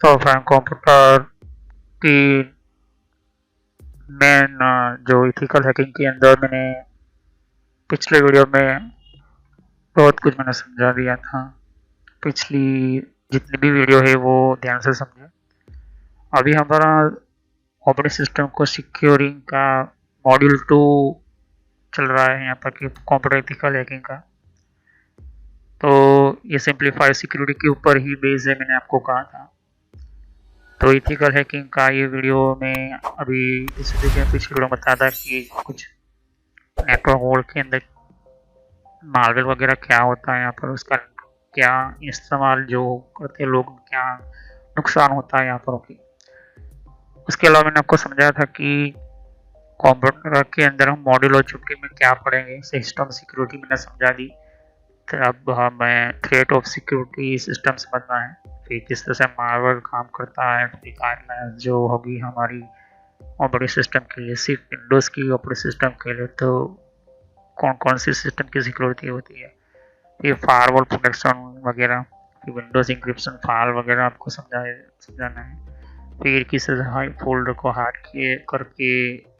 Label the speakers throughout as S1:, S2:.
S1: तो fan computer की main जो इथिकल हैकिंग के अंदर मैंने पिछले वीडियो में बहुत कुछ मैंने समझा दिया था। पिछली जितनी भी वीडियो है वो ध्यान से समझे। अभी हमारा ऑपरेटिंग सिस्टम को सिक्योरिंग का मॉड्यूल 2 चल रहा है यहाँ पर कि कंप्यूटर इथिकल हैकिंग का। तो ये सिंप्लीफाइड सिक्योरिटी के ऊपर ही बेस है, मैंने आपको कहा था। तो इथिकल हैकिंग का ये वीडियो में अभी इस वीडियो में पिछले वीडियो में बताया था कि कुछ नेटवर्क वर्ल्ड के अंदर मार्वल वगैरह क्या होता है, यहाँ पर उसका क्या इस्तेमाल जो करते लोग, क्या नुकसान होता है यहाँ पर। ओके, उसके अलावा मैंने आपको समझाया था कि कंप्यूटर के अंदर हम मॉड्यूल और छुट्टी में क्या पढ़ेंगे। सिस्टम सिक्योरिटी मैंने समझा दी। तो अब हमें थ्रेट ऑफ सिक्योरिटी सिस्टम समझना है, फिर किस तरह से मार्वल काम करता है, गाइडलाइंस जो होगी हमारी ऑपरेटिंग सिस्टम के लिए, सिर्फ विंडोज़ की ऑपरेटिंग सिस्टम के लिए तो कौन कौन सी सिस्टम की सिक्योरिटी होती है, ये फायरवॉल प्रोटेक्शन वगैरह, फिर विंडोज़ इंक्रिप्शन फाइल वगैरह आपको समझाना है। फिर किस तरह फोल्डर को हार्ड किए करके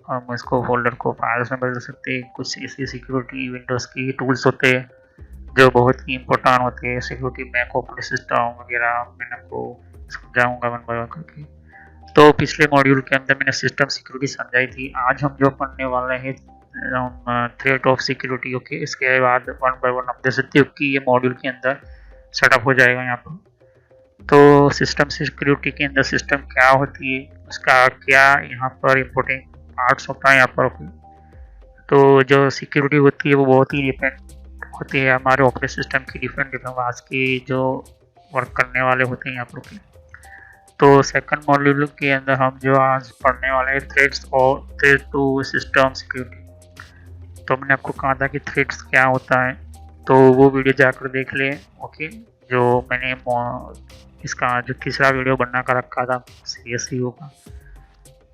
S1: हम इसको फोल्डर को फाइल्स में बदल सकते हैं। कुछ ऐसी सिक्योरिटी विंडोज़ की टूल्स होते हैं जो बहुत ही इंपॉर्टेंट होते हैं सिक्योरिटी में, ऑपरेटिंग सिस्टम वगैरह मैंने आपको समझाऊंगा वन बाय वन करके। तो पिछले मॉड्यूल के अंदर मैंने सिस्टम सिक्योरिटी समझाई थी। आज हम जो पढ़ने वाले हैं थ्रेट ऑफ सिक्योरिटी। ओके, इसके बाद वन बाय वन आप देख सकते हो कि ये मॉड्यूल के अंदर सेटअप हो जाएगा यहाँ पर। तो सिस्टम सिक्योरिटी के अंदर सिस्टम क्या होती है, उसका क्या यहाँ पर इम्पोर्टेंट पार्ट्स होता है यहाँ पर। ओके, तो जो सिक्योरिटी होती है वो बहुत ही डिपेंड होती है हमारे ऑपरेटिंग सिस्टम की, डिफरेंट डिफरेंट आज की जो वर्क करने वाले होते हैं यहाँ पर। ओके, तो सेकंड मॉड्यूल के अंदर हम जो आज पढ़ने वाले हैं थ्रेड्स और थ्रेड टू सिस्टम सिक्योरिटी। तो मैंने आपको कहा था कि थ्रेड्स क्या होता है, तो वो वीडियो जाकर देख ले। ओके, जो मैंने इसका जो तीसरा वीडियो बना कर रखा था सीएससी होगा,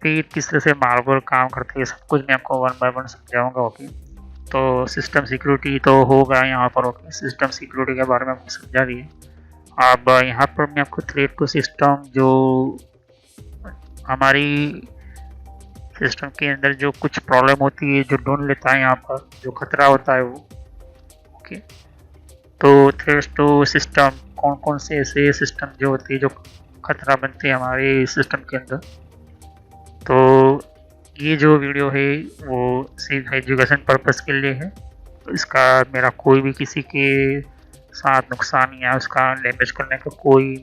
S1: फिर किस तरह से मार्वल काम करते हैं, सब कुछ मैं आपको वन बाय वन समझाऊंगा। ओके, तो सिस्टम सिक्योरिटी तो होगा यहाँ पर। ओके, सिस्टम सिक्योरिटी के बारे में आपको समझा दिए। अब यहाँ पर मैं आपको थ्रेड टू सिस्टम जो हमारी सिस्टम के अंदर जो कुछ प्रॉब्लम होती है, जो ढूंढ लेता है यहाँ पर, जो खतरा होता है वो। ओके, तो थ्रेड्स टू सिस्टम कौन कौन से ऐसे सिस्टम जो होती है जो खतरा बनते हैं हमारे सिस्टम के अंदर। तो ये जो वीडियो है वो सिर्फ एजुकेशन पर्पस के लिए है। इसका मेरा कोई भी किसी के साथ नुकसान या उसका डैमेज करने का कोई,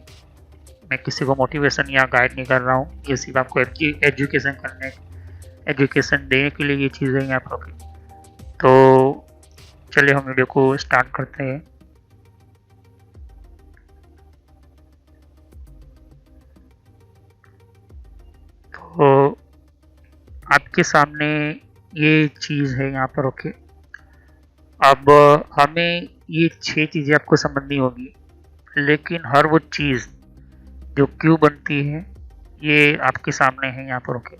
S1: मैं किसी को मोटिवेशन या गाइड नहीं कर रहा हूँ। ये सिर्फ आपको एजुकेशन देने के लिए ये चीज़ें यहाँ पर। तो चलिए हम वीडियो को स्टार्ट करते हैं। तो आपके सामने ये चीज़ है यहाँ पर। ओके, अब हमें ये 6 चीज़ें आपको समझनी होगी, लेकिन हर वो चीज़ जो क्यों बनती है ये आपके सामने है यहाँ पर। ओके,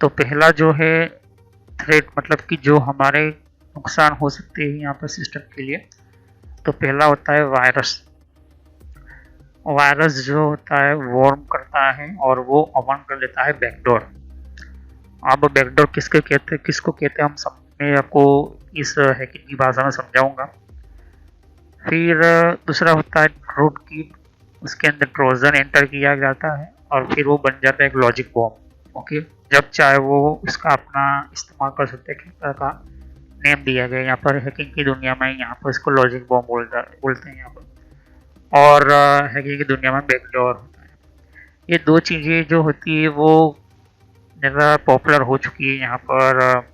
S1: तो पहला जो है थ्रेट, मतलब कि जो हमारे नुकसान हो सकते हैं यहाँ पर सिस्टम के लिए। तो पहला होता है वायरस। वायरस जो होता है वॉर्म करता है और वो ओपन कर देता है बैकडोर। अब बैकडोर किसको कहते हैं हम सब, मैं आपको इस हैकिंग की भाषा में समझाऊंगा। फिर दूसरा होता है रूट की, उसके अंदर ट्रोजन एंटर किया जाता है और फिर वो बन जाता है एक लॉजिक बॉम्ब। ओके, जब चाहे वो उसका अपना इस्तेमाल कर सकते हैं। किस तरह का नेम दिया गया यहाँ पर हैकिंग की दुनिया में, यहाँ पर इसको लॉजिक बॉम्ब बोलते हैं यहाँ पर। और हैकिंग की दुनिया में बैकडोर होता है। ये दो चीज़ें जो होती है वो ज़्यादा पॉपुलर हो चुकी है यहाँ पर।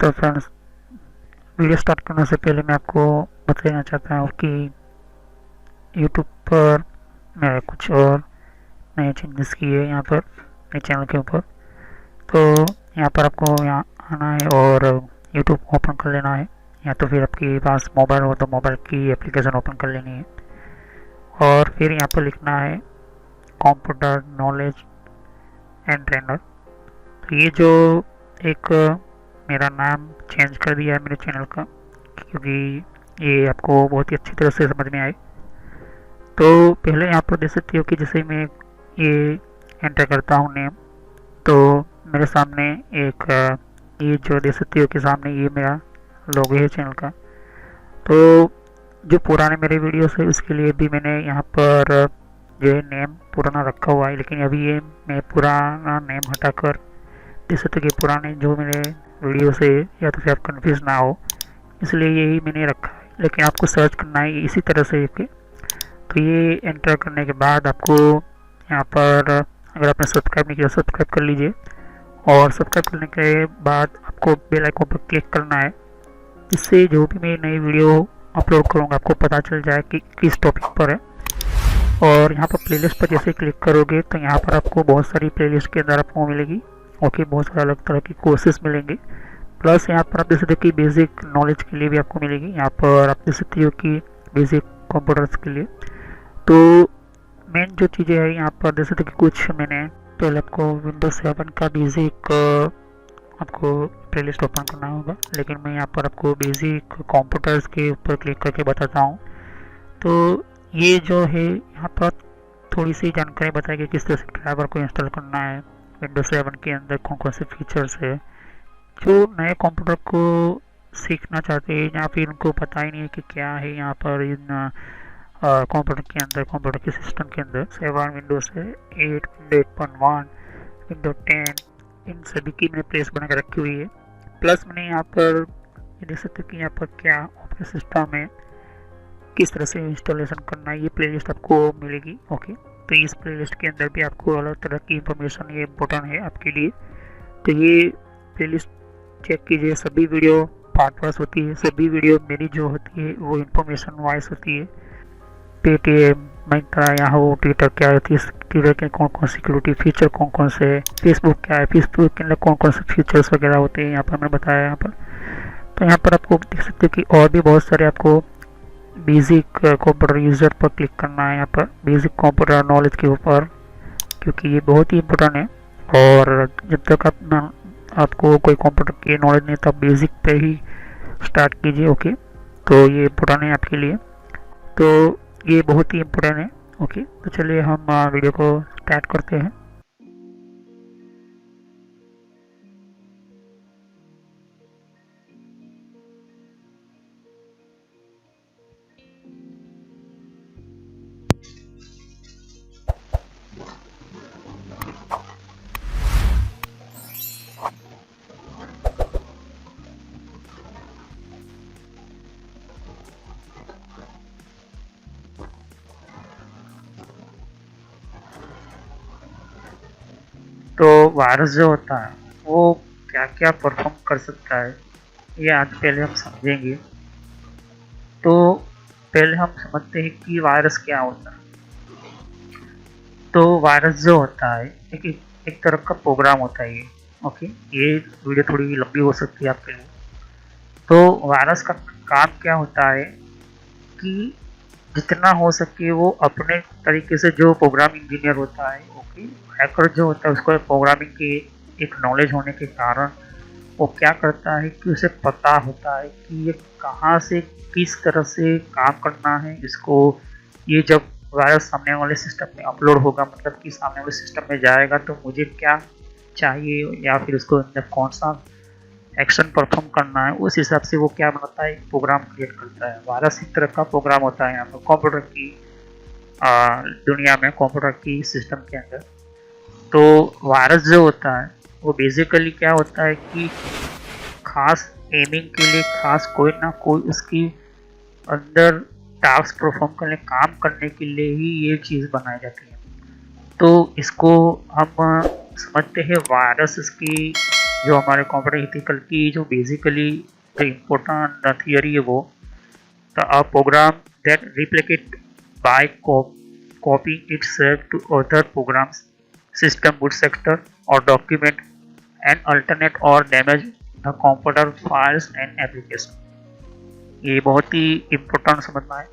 S1: तो फ्रेंड्स, वीडियो स्टार्ट करने से पहले मैं आपको बताना चाहता हूँ कि यूट्यूब पर मैंने कुछ और नए चेंजेस किए यहाँ पर मेरे चैनल के ऊपर। तो यहाँ पर आपको यहाँ आना है और यूट्यूब ओपन कर लेना है, या तो फिर आपके पास मोबाइल हो तो मोबाइल की एप्लीकेशन ओपन कर लेनी है और फिर यहाँ पर लिखना है कंप्यूटर नॉलेज एंड ट्रेनर। तो ये जो एक मेरा नाम चेंज कर दिया है मेरे चैनल का, क्योंकि ये आपको बहुत ही अच्छी तरह से समझ में आए। तो पहले यहाँ पर देख सकते हो कि जैसे मैं ये एंटर करता हूँ नेम, तो मेरे सामने एक ये जो देख सकते हो कि सामने ये मेरा लोगो है चैनल का। तो जो पुराने मेरे वीडियोस है उसके लिए भी मैंने यहाँ पर जो है नेम पुराना रखा हुआ है, लेकिन अभी ये मैं पुराना नेम हटाकर देख सकते हो कि पुराने जो मेरे वीडियो से, या तो फिर आप कन्फ्यूज ना हो इसलिए यही मैंने रखा है। लेकिन आपको सर्च करना है इसी तरह से कि, तो ये एंटर करने के बाद आपको यहाँ पर अगर आपने सब्सक्राइब नहीं किया सब्सक्राइब कर लीजिए, और सब्सक्राइब करने के बाद आपको बेल आइकन पर क्लिक करना है, जिससे जो भी मैं नई वीडियो अपलोड करूँगा आपको पता चल जाए कि किस टॉपिक पर है। और यहाँ पर प्लेलिस्ट पर जैसे क्लिक करोगे तो यहाँ पर आपको बहुत सारी प्लेलिस्ट के अंदर आपको मिलेगी। ओके, बहुत सारे अलग तरह की कोर्सेज मिलेंगे। प्लस यहाँ पर आप देख सकते हो कि बेसिक नॉलेज के लिए भी आपको मिलेगी। यहाँ पर आप देख सकते हो कि बेसिक कंप्यूटर्स के लिए। तो मेन जो चीज़ें हैं यहाँ पर देख सकते हो कि कुछ मैंने पहले आपको विंडोज 7 का बेसिक आपको प्लेलिस्ट ओपन करना होगा, लेकिन मैं यहाँ पर आपको बेसिक कंप्यूटर्स के ऊपर क्लिक करके बताता हूँ। तो ये जो है यहाँ पर थोड़ी सी जानकारी बताएगी किस तरह से ड्राइवर को इंस्टॉल करना है, विंडोज 7 के अंदर कौन कौन से फीचर्स है। जो नए कंप्यूटर को सीखना चाहते हैं या फिर उनको पता ही नहीं है कि क्या है यहाँ पर इन कंप्यूटर के अंदर, कंप्यूटर के सिस्टम के अंदर 7 विंडोज है, 8, 8.1, विंडो 10, इन सभी की मैंने प्लेस बना कर रखी हुई है। प्लस मैंने यहाँ पर देख सकते हो कि यहाँ पर क्या ऑपरेटिंग सिस्टम है, किस तरह से इंस्टॉलेशन करना है, ये प्लेलिस्ट आपको मिलेगी। ओके, तो इस प्लेलिस्ट के अंदर भी आपको अलग तरह की इंफॉर्मेशन ये इम्पोर्टेंट है आपके लिए। तो ये प्लेलिस्ट चेक कीजिए, सभी वीडियो पार्ट वाइज होती है, सभी वीडियो मेरी जो होती है वो इंफॉर्मेशन वाइज होती है। पेटीएम, मिंत्रा, याहू, ट्विटर क्या होती है, ट्विटर के कौन कौन सिक्योरिटी फीचर कौन कौन से है, फेसबुक क्या है, फेसबुक के अंदर कौन कौन से फीचर्स वगैरह होते हैं यहाँ पर मैंने बताया यहाँ पर। तो यहाँ पर आपको देख सकते हो कि और भी बहुत सारे आपको बेसिक कंप्यूटर यूज़र पर क्लिक करना है, यहाँ पर बेसिक कंप्यूटर नॉलेज के ऊपर, क्योंकि ये बहुत ही इम्पोर्टेंट है। और जब तक आपको कोई कंप्यूटर की नॉलेज नहीं तो आप बेसिक पे ही स्टार्ट कीजिए। ओके, तो ये इम्पोर्टेंट है आपके लिए, तो ये बहुत ही इम्पोर्टेंट है। ओके, तो चलिए हम वीडियो को स्टार्ट करते हैं। तो वायरस जो होता है वो क्या क्या परफॉर्म कर सकता है, ये आज पहले हम समझेंगे। तो पहले हम समझते हैं कि वायरस क्या होता है। तो वायरस जो होता है एक तरह का प्रोग्राम होता है ये। ओके, ये वीडियो थोड़ी लंबी हो सकती है आपके लिए। तो वायरस का काम क्या होता है कि जितना हो सके वो अपने तरीके से, जो प्रोग्राम इंजीनियर होता है, ओके, हैकर जो होता है, उसको प्रोग्रामिंग की एक नॉलेज होने के कारण वो क्या करता है कि उसे पता होता है कि ये कहाँ से किस तरह से काम करना है इसको। ये जब वायरस सामने वाले सिस्टम में अपलोड होगा, मतलब कि सामने वाले सिस्टम में जाएगा, तो मुझे क्या चाहिए या फिर उसको अंदर कौन सा एक्शन परफॉर्म करना है, उस हिसाब से वो क्या बनाता है, प्रोग्राम क्रिएट करता है। वायरस एक तरह का प्रोग्राम होता है यहाँ पर कंप्यूटर की दुनिया में, कंप्यूटर की सिस्टम के अंदर। तो वायरस जो होता है वो बेसिकली क्या होता है कि खास एमिंग के लिए, खास कोई ना कोई उसकी अंदर टास्क परफॉर्म करने, काम करने के लिए ही ये चीज़ बनाई जाती है। तो इसको हम समझते हैं वायरस इसकी जो हमारे कंप्यूटर इथिकल की जो बेसिकली जो इम्पोर्टेंट थियरी है वो a program that replicate by copying itself to other programs, system boot sector or document and alternate or damage the computer files and application. ये बहुत ही इम्पोर्टेंट समझना है।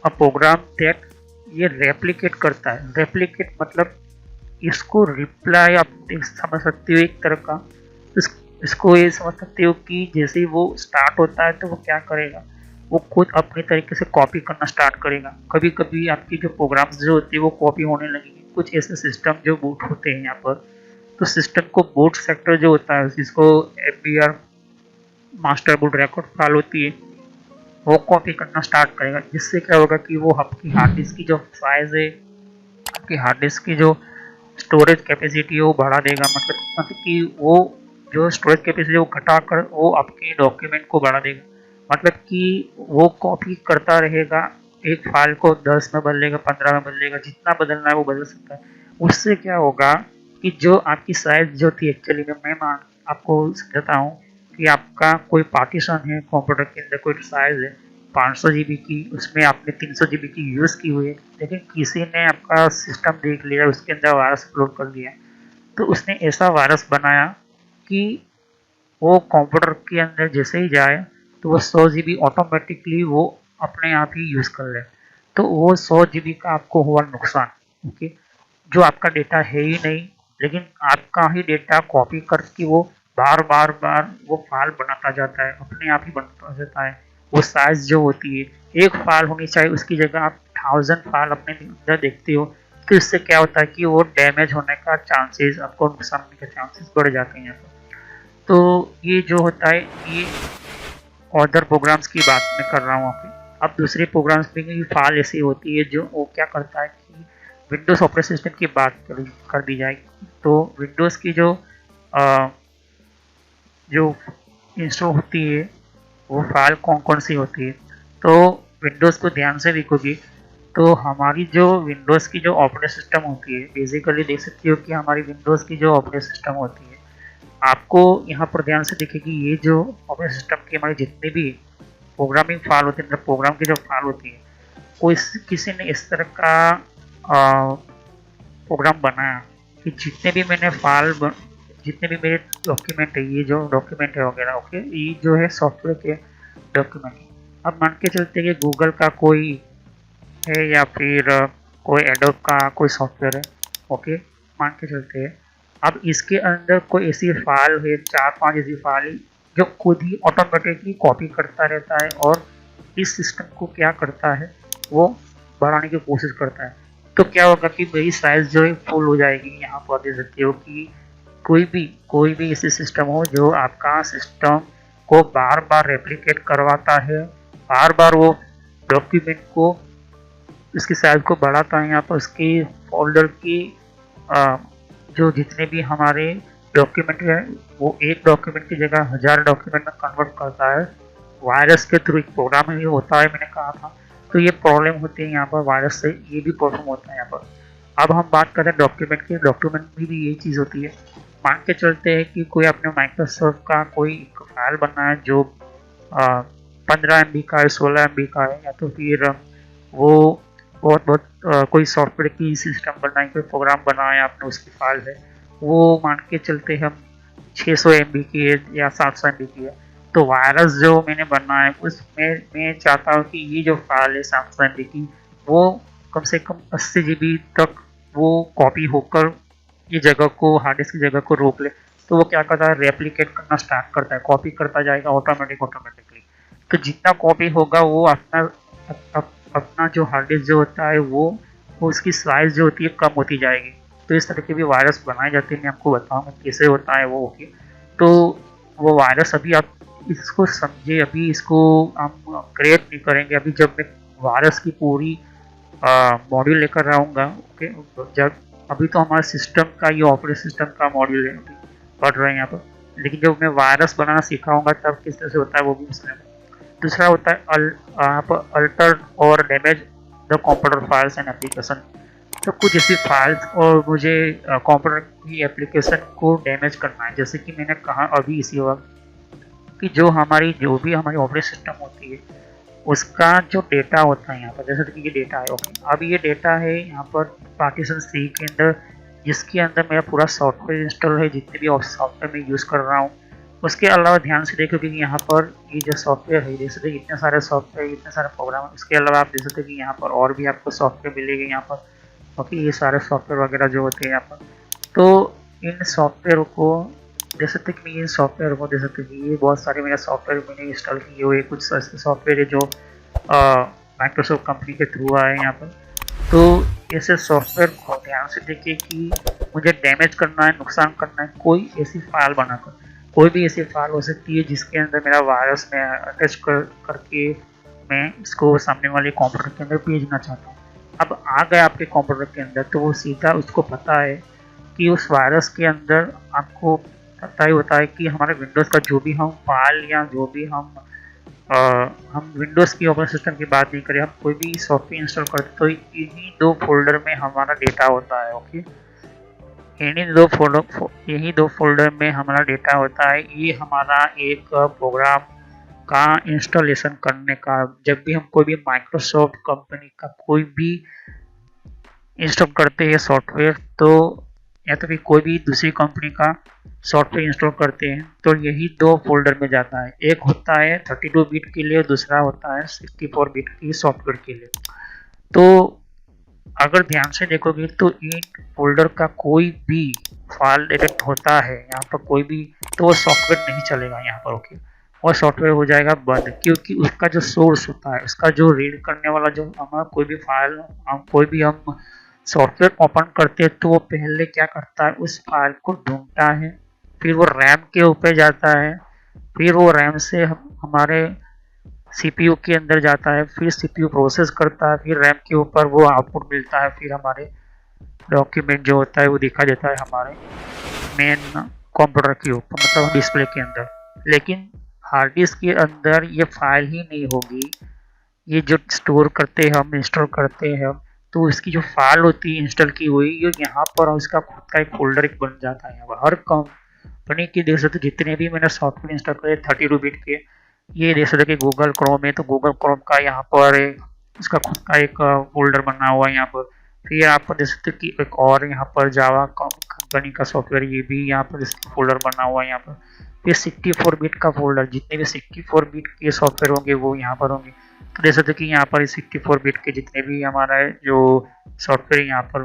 S1: अ प्रोग्राम दैट ये रेप्लिकेट करता है। रेप्लिकेट मतलब इसको रिप्लाई आप समझ सकते हो एक तरह का। इसको ये समझ सकते हो कि जैसे ही वो स्टार्ट होता है तो वो क्या करेगा, वो खुद अपने तरीके से कॉपी करना स्टार्ट करेगा। कभी कभी आपकी जो प्रोग्राम्स जो होती है वो कॉपी होने लगेगी। कुछ ऐसे सिस्टम जो बूट होते हैं यहाँ पर, तो सिस्टम को बूट सेक्टर जो होता है जिसको MBR master boot record file होती है वो कॉपी करना स्टार्ट करेगा। जिससे क्या होगा कि वो आपकी हार्ड डिस्क की जो साइज है, आपकी हार्ड डिस्क की जो स्टोरेज कैपेसिटी है वो बढ़ा देगा। मतलब कि वो जो स्टोरेज कैपेसिटी वो घटा कर वो आपके डॉक्यूमेंट को बढ़ा देगा। मतलब कि वो कॉपी करता रहेगा, एक फाइल को 10 में बदलेगा, 15 में बदलेगा, जितना बदलना है वो बदल सकता है। उससे क्या होगा कि जो आपकी साइज जो थी एक्चुअली में, मैं आपको समझाता हूँ कि आपका कोई पार्टीशन है कंप्यूटर के अंदर, कोई साइज है 500 GB की, उसमें आपने 300 GB की यूज़ की हुई है, लेकिन किसी ने आपका सिस्टम देख लिया, उसके अंदर वायरस अपलोड कर दिया, तो उसने ऐसा वायरस बनाया कि वो कंप्यूटर के अंदर जैसे ही जाए तो वो 100 GB ऑटोमेटिकली वो अपने आप ही यूज़ कर ले। तो वो 100 GB का आपको हुआ नुकसान। ओके, जो आपका डेटा है ही नहीं, लेकिन आपका ही डेटा कॉपी करके वो बार वो फाइल बनाता जाता है, अपने आप ही बनता जाता है। वो साइज जो होती है, एक फाइल होनी चाहिए, उसकी जगह आप 1000 फाइल अपने अंदर देखते हो। तो इससे क्या होता है कि वो डैमेज होने का चांसेस, आपको नुकसान होने का चांसेस बढ़ जाते हैं। तो ये जो होता है, ये अदर प्रोग्राम्स की बात मैं कर रहा हूँ आपकी। अब दूसरे प्रोग्राम्स में भी फाइल ऐसी होती है जो वो क्या करता है कि विंडोज़ ऑपरेटिंग सिस्टम की बात कर दी जाएगी। तो विंडोज़ की जो इंस्टॉल होती है वो फाइल कौन कौन सी होती है, तो विंडोज़ को ध्यान से देखोगे तो हमारी जो विंडोज़ की जो ऑपरेटिंग सिस्टम होती है, बेसिकली देख सकती हो कि हमारी विंडोज़ की जो ऑपरेटिंग सिस्टम होती है, आपको यहाँ पर ध्यान से देखेगी ये जो ऑपरेटिंग सिस्टम की हमारी जितनी भी प्रोग्रामिंग फाइल होती है, मतलब प्रोग्राम की जो फाइल होती है, कोई किसी ने इस तरह का प्रोग्राम बनाया कि जितने भी मेरे डॉक्यूमेंट है, ये जो डॉक्यूमेंट है वगैरह, ओके, ये जो है सॉफ्टवेयर के डॉक्यूमेंट। अब मान के चलते हैं कि गूगल का कोई है या फिर कोई एडोब का कोई सॉफ्टवेयर है, ओके, मान के चलते हैं। अब इसके अंदर कोई ऐसी फाइल है, 4-5 ऐसी फाइल जो खुद ही ऑटोमेटिकली कॉपी करता रहता है और इस सिस्टम को क्या करता है, वो बढ़ाने की कोशिश करता है। तो क्या होगा कि मेरी साइज जो है फुल हो जाएगी। यहाँ पर देख सकते हो कि कोई भी ऐसी सिस्टम हो जो आपका सिस्टम को बार बार रेप्लिकेट करवाता है, बार बार वो डॉक्यूमेंट को इसकी साइज को बढ़ाता है। यहाँ पर उसकी फोल्डर की जो जितने भी हमारे डॉक्यूमेंट है वो एक डॉक्यूमेंट की जगह 1000 डॉक्यूमेंट में कन्वर्ट करता है वायरस के थ्रू। एक प्रोग्राम ही होता है, मैंने कहा था। तो ये प्रॉब्लम होती है यहाँ पर वायरस से, ये भी प्रॉब्लम होता है यहाँ पर। अब हम बात करते हैं डॉक्यूमेंट की। डॉक्यूमेंट में भी यही चीज़ होती है। मान के चलते हैं कि कोई अपने माइक्रोसॉफ्ट का कोई फाइल बनना है जो 15 MB का है, 16 MB का है, या तो फिर वो बहुत कोई सॉफ्टवेयर की सिस्टम बनना है, कोई प्रोग्राम बनाना है आपने, उसकी फाइल है, वो मान के चलते हम 600 MB की है या 700 MB की है। तो वायरस जो मैंने बनना है उसमें मैं चाहता हूँ कि ये जो फाइल है 700 MB की, वो कम से कम 80 GB तक वो कॉपी होकर ये जगह को, हार्ड डिस्क की जगह को रोक ले। तो वो क्या करता है, रेप्लिकेट करना स्टार्ट करता है, कॉपी करता जाएगा ऑटोमेटिकली। तो जितना कॉपी होगा वो अपना जो हार्ड डिस्क जो होता है वो उसकी साइज जो होती है कम होती जाएगी। तो इस तरह के भी वायरस बनाए जाते हैं, मैं आपको बताऊंगा कैसे होता है वो। ओके, तो वो वायरस अभी आप इसको समझे, अभी इसको हम क्रिएट नहीं करेंगे। अभी जब मैं वायरस की पूरी मॉड्यूल लेकर रहूँगा, ओके, जब अभी तो हमारे सिस्टम का, ये ऑपरेटिंग सिस्टम का मॉड्यूल है, पढ़ रहे हैं यहाँ पर, लेकिन जब मैं वायरस बनाना सिखाऊंगा तब किस तरह से होता है वो भी उसमें। दूसरा होता है अल्टर और damage the computer files and application. तो कुछ ऐसी फाइल्स और मुझे कंप्यूटर की एप्लीकेशन को डैमेज करना है। जैसे कि मैंने कहा अभी इसी वक्त कि जो भी हमारी ऑपरेटिंग सिस्टम होती है उसका जो डेटा होता है यहाँ पर, जैसे कि ये डेटा है, ओके। अब ये डेटा है यहाँ पर पार्टीशन सी के अंदर, जिसके अंदर मेरा पूरा सॉफ्टवेयर इंस्टॉल है, जितने भी सॉफ्टवेयर मैं यूज़ कर रहा हूँ। उसके अलावा ध्यान से देखो कि यहाँ पर ये जो सॉफ्टवेयर है, देख सकते इतने सारे सॉफ्टवेयर, इतने सारे प्रोग्राम। इसके अलावा आप देख सकते कि यहाँ पर और भी आपको सॉफ्टवेयर मिलेंगे यहाँ पर, ओके। ये सारे सॉफ्टवेयर वगैरह जो होते हैं यहाँ पर, तो इन सॉफ्टवेयर को देख सकते कि इन सॉफ्टवेयर को देख सकते कि ये बहुत सारे मेरे सॉफ्टवेयर मैंने इंस्टॉल किए हुए। कुछ ऐसे सॉफ्टवेयर है जो माइक्रोसॉफ्ट कंपनी के थ्रू आए यहाँ पर। तो ऐसे सॉफ्टवेयर को ध्यान से देखिए कि मुझे डैमेज करना है, नुकसान करना है, कोई ऐसी फाइल बनाकर, कोई भी ऐसी फाइल हो सकती है जिसके अंदर मेरा वायरस में अटैच करके मैं इसको सामने वाले कंप्यूटर के अंदर भेजना चाहता हूँ। अब आ गया आपके कंप्यूटर के अंदर, तो वो सीधा उसको पता है कि उस वायरस के अंदर आपको पता ही होता है कि हमारे विंडोज़ का जो भी हम फाइल या जो भी हम विंडोज़ की ऑपरेटिंग सिस्टम की बात नहीं करें, हम कोई भी सॉफ्टवेयर इंस्टॉल करते तो इन्हीं दो फोल्डर में हमारा डेटा होता है, ओके। यही दो फोल्डर में हमारा डेटा होता है। ये हमारा एक प्रोग्राम का इंस्टॉलेशन करने का, जब भी हम कोई भी माइक्रोसॉफ्ट कंपनी का कोई भी इंस्टॉल करते हैं सॉफ्टवेयर, तो या तो फिर कोई भी दूसरी कंपनी का सॉफ्टवेयर इंस्टॉल करते हैं, तो यही दो फोल्डर में जाता है। एक होता है 32 बिट के लिए और दूसरा होता है 64 बिट की सॉफ्टवेयर के लिए। तो अगर ध्यान से देखोगे तो इन फोल्डर का कोई भी फाइल डिटेक्ट होता है यहाँ पर कोई भी, तो वो सॉफ्टवेयर नहीं चलेगा यहाँ पर, ओके। वो सॉफ्टवेयर हो जाएगा बंद, क्योंकि उसका जो सोर्स होता है, उसका जो रीड करने वाला जो हमारा कोई भी फाइल, हम सॉफ्टवेयर ओपन करते हैं, तो वो पहले क्या करता है, उस फाइल को ढूंढता है, फिर वो रैम के ऊपर जाता है, फिर वो रैम से हमारे सीपीयू के अंदर जाता है, फिर सीपीयू प्रोसेस करता है, फिर रैम के ऊपर वो आउटपुट मिलता है, फिर हमारे डॉक्यूमेंट जो होता है वो दिखा देता है हमारे मेन कंप्यूटर के ऊपर, मतलब डिस्प्ले के अंदर। लेकिन हार्ड डिस्क के अंदर ये फाइल ही नहीं होगी। ये जो स्टोर करते हैं हम, इंस्टॉल करते हैं हम, तो इसकी जो फाइल होती है इंस्टॉल की हुई, ये यहाँ पर उसका खुद का एक फोल्डर एक बन जाता है। यहाँ पर हर कंपनी की देख सकते जितने भी मैंने सॉफ्टवेयर इंस्टॉल करे 32 बिट के, ये देख सकते कि गूगल क्रोम है, तो गूगल क्रोम का यहाँ पर इसका खुद का एक फोल्डर बना हुआ है यहाँ पर। फिर आप देख सकते कि एक और यहाँ पर जावा कंपनी का सॉफ्टवेयर, ये भी यहाँ पर इसका फोल्डर बना हुआ है यहाँ पर। फिर 64 बिट का फोल्डर, जितने भी 64 बिट के सॉफ्टवेयर होंगे वो यहाँ पर होंगे। तो देख सकते कि यहाँ पर 64 बिट के जितने भी हमारा जो सॉफ्टवेयर यहाँ पर,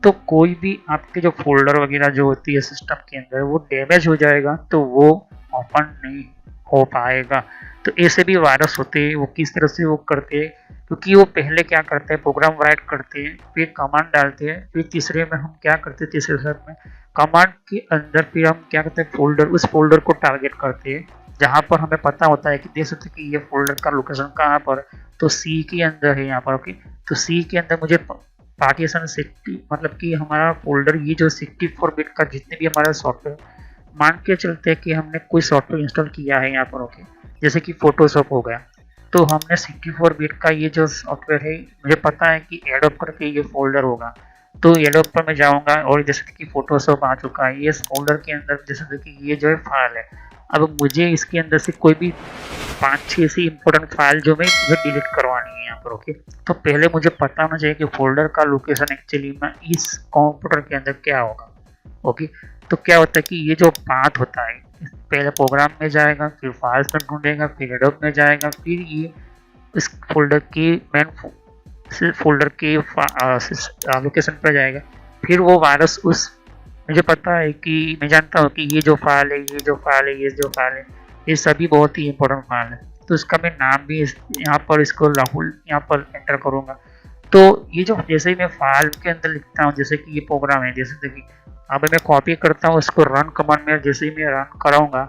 S1: तो कोई भी आपके जो फोल्डर वगैरह जो होती है सिस्टम के अंदर वो डैमेज हो जाएगा, तो वो ओपन नहीं हो पाएगा। तो ऐसे भी वायरस होते हैं। वो किस तरह से वो करते हैं, क्योंकि वो पहले क्या करते हैं, प्रोग्राम राइट करते हैं, फिर कमांड डालते हैं, फिर तीसरे में हम क्या करते हैं, तीसरे स्टेप में कमांड के अंदर फिर हम क्या करते हैं, फोल्डर, उस फोल्डर को टारगेट करते हैं जहाँ पर हमें पता होता है कि देख सकते कि ये फोल्डर का लोकेशन कहाँ पर, तो सी के अंदर है यहाँ पर, ओके। तो सी के अंदर मुझे पार्टीशन 60, मतलब कि हमारा फोल्डर ये जो 64 बिट का जितने भी हमारा सॉफ्टवेयर, मान के चलते हैं कि हमने कोई सॉफ्टवेयर इंस्टॉल किया है यहाँ पर, ओके, जैसे कि फोटोशॉप हो गया, तो हमने 64 बिट का ये जो सॉफ्टवेयर है, मुझे पता है कि एडोब करके ये फोल्डर होगा, तो एडोब पर मैं जाऊँगा और जैसे कि फोटोशॉप आ चुका है, ये फोल्डर के अंदर जैसे कि ये जो है फाइल है। अब मुझे इसके अंदर से कोई भी 5-6 ऐसी इंपॉर्टेंट फाइल जो मुझे डिलीट करवानी है यहाँ पर, ओके। तो पहले मुझे पता होना चाहिए कि फोल्डर का लोकेशन एक्चुअली में इस कंप्यूटर के अंदर क्या होगा, ओके। तो क्या होता है कि ये जो पाथ होता है, पहले प्रोग्राम में जाएगा, फिर फाइल्स में ढूंढेगा, फिर एडोब में जाएगा, फिर ये इस फोल्डर की मेन फोल्डर के लोकेशन पर जाएगा, फिर वो वायरस उस, मुझे पता है कि मैं जानता हूँ कि ये जो फाइल है, ये जो फाइल है, ये जो फाइल है, ये सभी बहुत ही इंपॉर्टेंट फाइल है, तो इसका मैं नाम भी यहाँ पर इसको राहुल यहाँ पर एंटर करूँगा। तो ये जो जैसे ही मैं फाइल के अंदर लिखता हूँ, जैसे कि ये प्रोग्राम है, जैसे कि अब मैं कॉपी करता हूँ उसको रन कमांड में, जैसे ही मैं रन कराऊंगा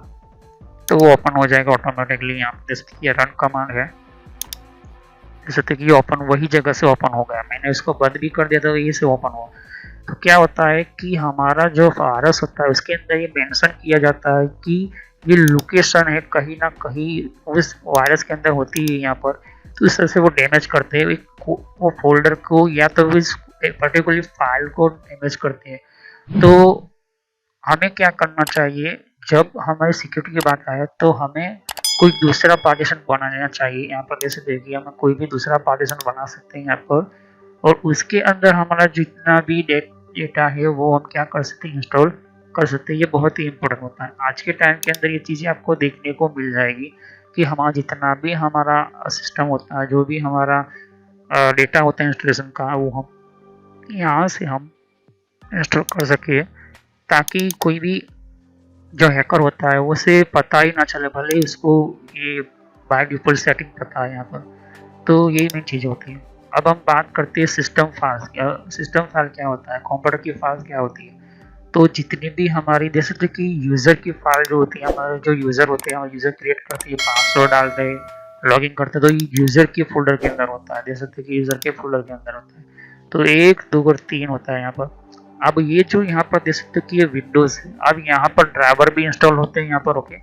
S1: तो वो ओपन हो जाएगा ऑटोमेटिकली। यहाँ पर जैसे कि ये रन कमांड है, जैसे कि ये ओपन वही जगह से ओपन हो गया, मैंने इसको बंद भी कर दिया था, यही से ओपन हुआ। तो क्या होता है कि हमारा जो वायरस होता है उसके अंदर ये मेंशन किया जाता है कि ये लोकेशन है कहीं ना कहीं उस वायरस के अंदर होती है यहाँ पर, तो इस तरह से वो डैमेज करते हैं वो फोल्डर को, या तो इस पर्टिकुलरली फाइल को डैमेज करते हैं। तो हमें क्या करना चाहिए, जब हमारी सिक्योरिटी की बात आए तो हमें कोई दूसरा पार्टीशन बना लेना चाहिए। यहाँ पर जैसे देखिए हम कोई भी दूसरा पार्टीशन बना सकते हैं यहाँ पर, और उसके अंदर हमारा जितना भी डेटा है वो हम क्या कर सकते हैं, इंस्टॉल कर सकते हैं। ये बहुत ही इंपॉर्टेंट होता है आज के टाइम के अंदर। ये चीज़ें आपको देखने को मिल जाएगी कि हमारा जितना भी हमारा सिस्टम होता है, जो भी हमारा डेटा होता है इंस्टॉलेशन का, वो हम यहाँ से हम इंस्टॉल कर सके, ताकि कोई भी जो हैकर होता है उसे पता ही ना चले, भले ही उसको ये बाय डिफॉल्ट सेटिंग पता है यहाँ पर। तो यही मेन चीज़ होती है। अब हम बात करते हैं सिस्टम फाइल। सिस्टम फाइल क्या होता है, कंप्यूटर की फाइल क्या होती है। तो जितनी भी हमारी जैसे कि यूज़र की फाइल जो होती है, हमारे जो यूज़र होते हैं, हम यूज़र क्रिएट करते हैं, पासवर्ड डालते हैं, लॉगिन करते हैं, तो ये यूज़र के फोल्डर के अंदर होता है, जैसे कि यूज़र के फोल्डर के अंदर होता है। तो 1, 2 और 3 होता है यहाँ पर। अब ये जो यहाँ पर देख सकते हो कि ये विंडोज़ है। अब यहाँ पर ड्राइवर भी इंस्टॉल होते हैं यहाँ पर, ओके।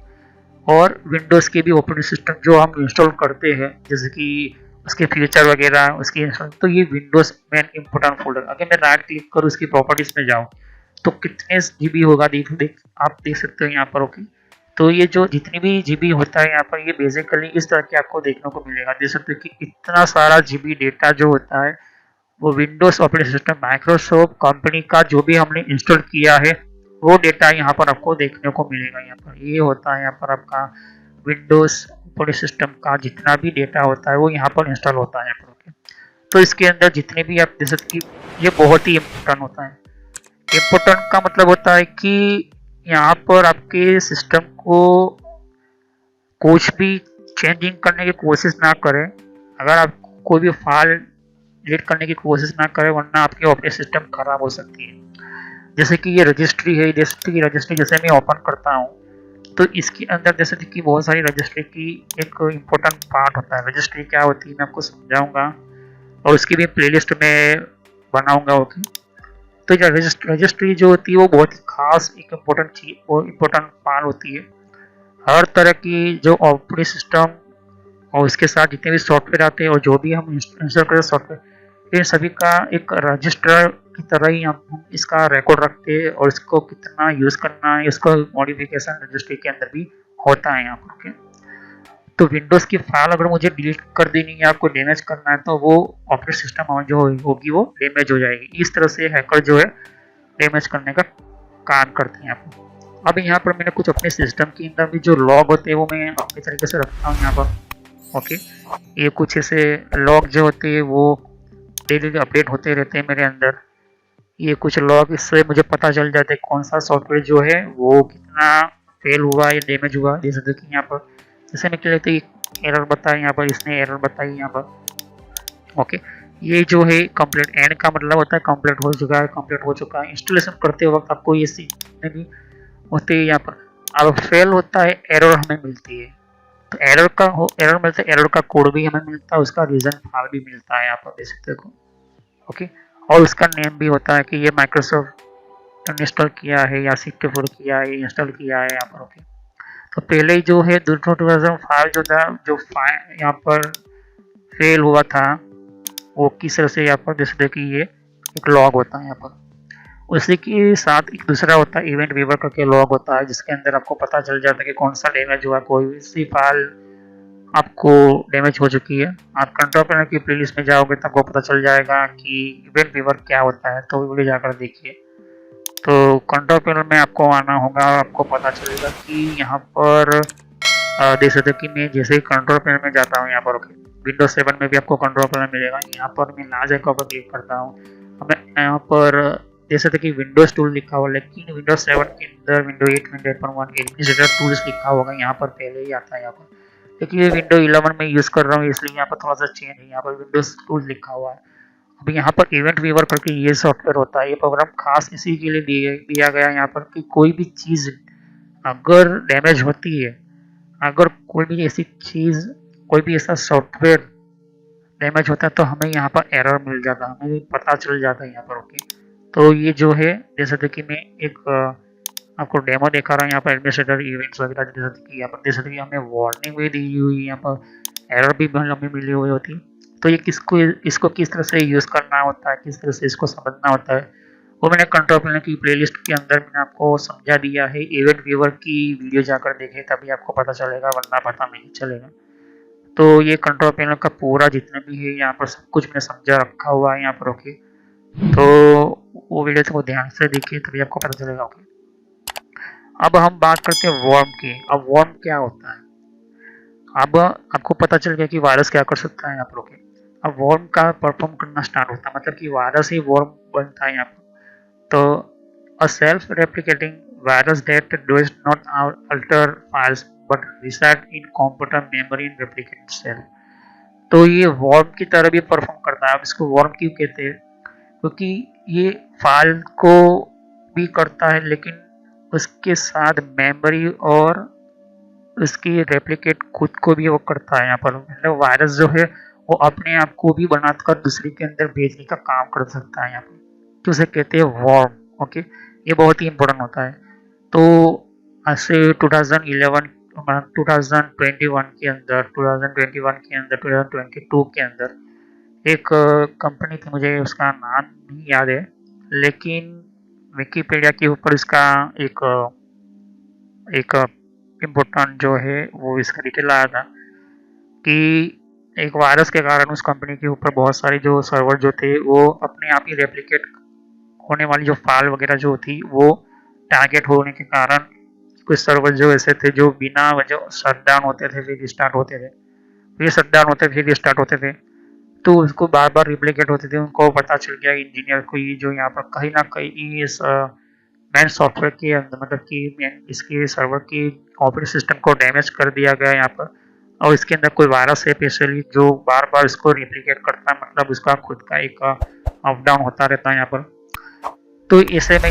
S1: और विंडोज़ के भी ऑपरेटिंग सिस्टम जो हम इंस्टॉल करते हैं, जैसे कि उसके फीचर वगैरह उसकी इंस्टॉल, तो ये विंडोज़ मेन इंपोर्टेंट फोल्डर। अगर मैं राइट क्लिक करूँ उसकी प्रॉपर्टीज में जाऊँ तो कितने जीबी होगा आप देख सकते हो यहाँ पर, ओके। तो ये जो जितनी भी जीबी होता है यहाँ पर, ये बेसिकली इस तरह के आपको देखने को मिलेगा। देख सकते हो कि इतना सारा जीबी डेटा जो होता है वो Windows operating system Microsoft company का जो भी हमने इंस्टॉल किया है वो डेटा यहाँ पर आपको देखने को मिलेगा। यहाँ पर ये होता है यहाँ पर आपका विंडोज ऑपरेटिंग सिस्टम का जितना भी डेटा होता है वो यहाँ पर इंस्टॉल होता है यहाँ पर, ओके। तो इसके अंदर जितने भी आप देख सकते ये बहुत ही इम्पोर्टेंट होता है। इम्पोर्टेंट का मतलब होता है कि यहाँ पर आपके सिस्टम को कुछ भी चेंजिंग करने की कोशिश ना करें। अगर आप कोई भी फाइल डिलीट करने की कोशिश ना करें, वरना आपकी ऑपरेटिंग सिस्टम खराब हो सकती है। जैसे कि ये रजिस्ट्री है, जैसे कि रजिस्ट्री जैसे मैं ओपन करता हूँ तो इसके अंदर जैसे कि बहुत सारी रजिस्ट्री की एक इम्पोर्टेंट पार्ट होता है। रजिस्ट्री क्या होती है मैं आपको समझाऊंगा, और उसकी भी प्लेलिस्ट में बनाऊंगा, ओके। तो जो रजिस्ट्री जो होती है वो बहुत ही खास एक इम्पोर्टेंट चीज, वो इम्पोर्टेंट पार्ट होती है। हर तरह की जो ऑपरेटिंग सिस्टम और उसके साथ जितने भी सॉफ्टवेयर आते हैं और जो भी हम इंस्टॉल करते हैं सॉफ्टवेयर, इन सभी का एक रजिस्टर की तरह ही हम इसका रिकॉर्ड रखते हैं, और इसको कितना यूज़ करना है इसको मॉडिफिकेशन रजिस्ट्री के अंदर भी होता है यहाँ पर, ओके। तो विंडोज़ की फाइल अगर मुझे डिलीट कर देनी है, आपको डैमेज करना है, तो वो ऑपरेटिंग सिस्टम जो होगी वो डैमेज हो जाएगी। इस तरह से हैकर जो है डैमेज करने का काम करते हैं यहाँ पर। अब यहाँ पर मैंने कुछ अपने सिस्टम के अंदर भी जो लॉग होते हैं वो मैं अपने तरीके से रखता हूँ यहाँ पर, ओके। ये कुछ ऐसे लॉग जो होते हैं वो डेली अपडेट होते रहते हैं मेरे अंदर। ये कुछ लॉग, इससे मुझे पता चल जाता है कौन सा सॉफ्टवेयर जो है वो कितना फेल हुआ या डैमेज हुआ। जैसे देखिए यहाँ पर जैसे मैं लेते एरर बताया, यहाँ पर इसने एरर बताई यहाँ पर, ओके। ये जो है कंप्लीट, एंड का मतलब होता है कंप्लीट हो चुका है, कंप्लीट हो चुका है। इंस्टॉलेशन करते वक्त आपको ये सीखने भी होते हैं यहाँ पर। अब फेल होता है, एरर हमें मिलती है, तो एरर मिलता है, एरर का कोड भी हमें मिलता है, उसका रीजन फाइल भी मिलता है यहाँ पर देख सकते हो, ओके। और उसका नेम भी होता है कि ये माइक्रोसॉफ्ट इंस्टॉल किया है या सिक्योर किया है, इंस्टॉल किया है यहाँ पर, ओके। तो पहले जो है 2005 जो था, जो यहाँ पर फेल हुआ था वो किस तरह से यहाँ पर देख सकते कि ये एक लॉग होता है यहाँ पर। उसी के साथ एक दूसरा होता है इवेंट वीवर करके लॉग होता है, जिसके अंदर आपको पता चल जाता है कि कौन सा डैमेज हुआ, कोई सी फाइल आपको डैमेज हो चुकी है। आप कंट्रोल पैनल की प्लेलिस्ट में जाओगे तो आपको पता चल जाएगा कि इवेंट वीवर क्या होता है, तो वीडियो जाकर देखिए। तो कंट्रोल पैनल में आपको आना होगा, आपको पता चलेगा कि यहाँ पर देख सकते कि मैं जैसे ही कंट्रोल पैनल में जाता हूँ यहाँ पर, ओके। विंडोज 7 में भी आपको कंट्रोल पैनल मिलेगा। यहाँ पर मैं लार्ज आइकन पर क्लिक करता हूँ, हमें यहाँ पर देख सकते कि विंडोज टूल लिखा हुआ, लेकिन विंडोज 7 के अंदर विंडो 8 विंडो 8.1 एडमिनिस्ट्रेटर टूल्स लिखा होगा, यहाँ पर पहले ही आता है यहाँ पर। क्योंकि ये विंडो 11 में यूज़ कर रहा हूँ इसलिए यहाँ पर थोड़ा सा चेंज है, यहाँ पर विंडोज टूल्स लिखा हुआ है। अभी यहाँ पर इवेंट वीवर करके ये सॉफ्टवेयर होता है, ये प्रोग्राम खास इसी के लिए दिया गया है यहाँ पर कि कोई भी चीज़ अगर डैमेज होती है, अगर कोई भी ऐसी चीज़, कोई भी ऐसा सॉफ्टवेयर डैमेज होता है तो हमें यहाँ पर एरर मिल जाता है, हमें पता चल जाता है यहाँ पर, ओके। तो ये जो है जैसे कि मैं एक आपको डेमो दिखा रहा हूँ यहाँ पर एडमिनिस्ट्रेटर इवेंट्स वगैरह, जैसे कि यहाँ पर देख सकते कि हमें वार्निंग भी दी हुई है, यहाँ पर एरर भी हमें मिली हुई होती है। तो ये इसको किस तरह से यूज़ करना होता है, किस तरह से इसको समझना होता है, वो मैंने कंट्रोल पैनल की प्लेलिस्ट के अंदर मैंने आपको समझा दिया है। इवेंट व्यूअर की वीडियो जाकर देखें, तभी आपको पता चलेगा, वरना पता नहीं चलेगा। तो ये कंट्रोल पैनल का पूरा जितना भी है यहाँ पर सब कुछ मैंने समझा रखा हुआ है यहाँ पर। ओके, तो वो वीडियो को ध्यान से देखिए, तभी आपको पता चलेगा। ओके, अब हम बात करते हैं वॉर्म की। अब वॉर्म क्या होता है, अब आपको पता चल गया कि वायरस क्या कर सकता है यहाँ पर। ओके, अब वॉर्म का परफॉर्म करना स्टार्ट होता है, मतलब कि वायरस ही वॉर्म बनता है यहाँ पर। तो a self-replicating virus that does not alter files but reside in computer memory and replicate cell। तो ये वॉर्म की तरह भी परफॉर्म करता है। अब इसको वॉर्म क्यों कहते हैं, क्योंकि ये फाइल को भी करता है, लेकिन उसके साथ मेमोरी और उसकी रेप्लिकेट खुद को भी वो करता है यहाँ पर। मतलब वायरस जो है वो अपने आप को भी बनाकर दूसरे के अंदर भेजने का काम कर सकता है यहाँ पर, तो उसे कहते हैं वॉर्म। ओके, ये बहुत ही इम्पोर्टेंट होता है। तो ऐसे 2011 2021 के अंदर 2022 के अंदर एक कंपनी थी, मुझे उसका नाम नहीं याद है, लेकिन विकिपीडिया के ऊपर इसका एक एक इम्पोर्टेंट जो है वो इसका डिटेल आया था कि एक वायरस के कारण उस कंपनी के ऊपर बहुत सारे जो सर्वर जो थे वो अपने आप ही रेप्लिकेट होने वाली जो फाइल वगैरह जो थी वो टारगेट होने के कारण कुछ सर्वर जो ऐसे थे जो बिना वजह शटडाउन होते थे, फिर रिस्टार्ट होते थे, फिर शटडाउन होते फिर रिस्टार्ट होते थे, तो उसको बार बार रिप्लिकेट होते थे। उनको पता चल गया इंजीनियर को ये जो यहाँ पर कहीं ना कहीं इस मेन सॉफ्टवेयर के अंदर, मतलब कि मेन इसके सर्वर की ऑपरेटिंग सिस्टम को डैमेज कर दिया गया यहाँ पर, और इसके अंदर कोई वायरस है स्पेशली जो बार बार इसको रिप्लिकेट करता है, मतलब उसका खुद का एक अप डाउन होता रहता है यहाँ पर। तो ऐसे में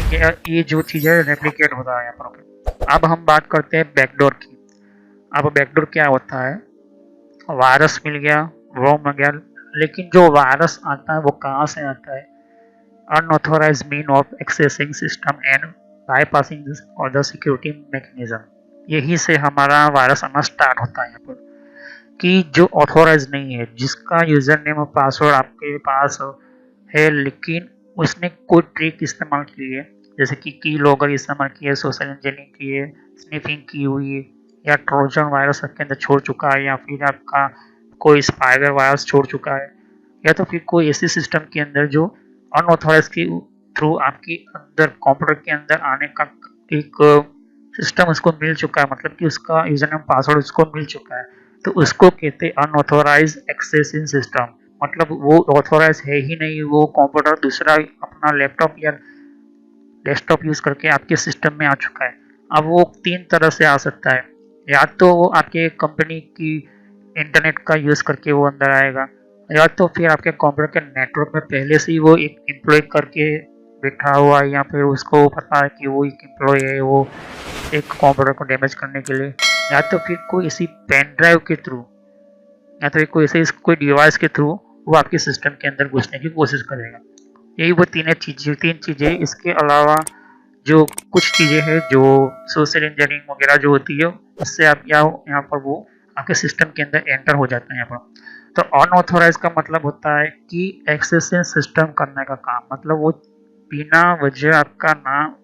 S1: ये जो चीज़ है रेप्लिकेट होता है यहाँ पर। अब हम बात करते हैं बैकडोर की। अब बैकडोर क्या होता है, वायरस मिल गया, रोम मिल गया, लेकिन जो वायरस आता है वो कहाँ से आता है, unauthorize mean of accessing system and bypassing this or the security mechanism. यही से हमारा वायरस आना स्टार्ट होता है यहाँ पर, कि जो ऑथोराइज नहीं है, जिसका यूजर नेम और पासवर्ड आपके पास है, लेकिन उसने कोई ट्रिक इस्तेमाल की है, जैसे कि की लॉगर इस्तेमाल किया है, सोशल इंजीनियरिंग की है, स्निफिंग की हुई है, या ट्रोजन वायरस आपके अंदर छोड़ चुका है, या फिर आपका कोई स्पाइवेयर वायरस छोड़ चुका है, या तो फिर कोई ऐसी सिस्टम के अंदर जो अनऑथोराइज के थ्रू आपके अंदर कंप्यूटर के अंदर आने का एक सिस्टम उसको मिल चुका है, मतलब कि उसका यूजर नेम पासवर्ड उसको मिल चुका है, तो उसको कहते हैं अनऑथोराइज एक्सेसिंग सिस्टम। मतलब वो ऑथोराइज है ही नहीं, वो कंप्यूटर दूसरा अपना लैपटॉप या डेस्कटॉप यूज करके आपके सिस्टम में आ चुका है। अब वो तीन तरह से आ सकता है, या तो वो आपके कंपनी की इंटरनेट का यूज करके वो अंदर आएगा, या तो फिर आपके कंप्यूटर के नेटवर्क में पहले से ही वो एक एम्प्लॉय करके बैठा हुआ है, या फिर उसको पता है कि वो एक एम्प्लॉय है, वो एक कंप्यूटर को डैमेज करने के लिए, या तो फिर कोई ऐसी पेन ड्राइव के थ्रू, या तो कोई ऐसे कोई डिवाइस के थ्रू वो आपके सिस्टम के अंदर घुसने की कोशिश करेगा। यही वो तीन चीज़ें। इसके अलावा जो कुछ चीज़ें हैं जो सोशल इंजीनियरिंग वगैरह जो होती है, उससे आप यहाँ पर वो आपके सिस्टम के अंदर एंटर हो जाते हैं यहाँ पर। तो अनऑथोराइज का मतलब होता है कि एक्सेसिंग सिस्टम करने का काम, मतलब वो बिना वजह आपका नाम,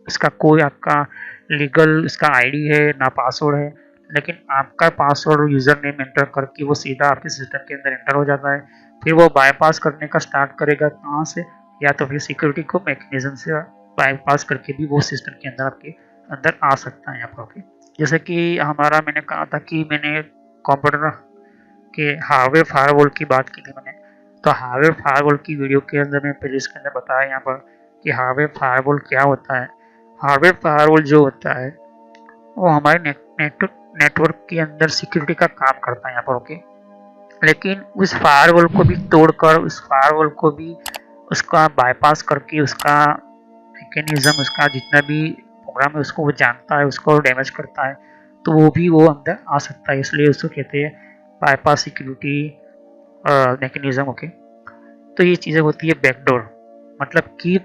S1: इसका कोई आपका लीगल इसका आईडी है ना पासवर्ड है, लेकिन आपका पासवर्ड यूजर नेम एंटर करके वो सीधा आपके सिस्टम के अंदर एंटर हो जाता है। फिर वो बाईपास करने का स्टार्ट करेगा कहाँ से, या तो फिर सिक्योरिटी को मैकेनिज्म से बाईपास करके भी वो सिस्टम के अंदर आपके अंदर आ सकता है यहाँ पर। ओके, जैसे कि हमारा मैंने कहा था कि मैंने कंप्यूटर के हार्डवेयर फायरवॉल की बात की थी मैंने, तो हार्डवेयर फायरवॉल की वीडियो के अंदर मैं पहले इसके अंदर बताया यहाँ पर कि हार्डवेयर फायरवॉल क्या होता है। हार्डवेयर फायरवॉल जो होता है वो हमारे नेटवर्क के अंदर सिक्योरिटी का काम करता है यहाँ पर। ओके, लेकिन उस फायरवॉल को भी तोड़कर, उस फायरवॉल को भी उसका बाईपास करके, उसका मैकेनिज्म, उसका जितना भी प्रोग्राम है उसको वो जानता है, उसको डैमेज करता है, तो वो भी वो अंदर आ सकता है, इसलिए उसको कहते हैं बाईपास सिक्योरिटी मैकेनिज्म। ओके, तो ये चीज़ें होती है बैकडोर, मतलब कि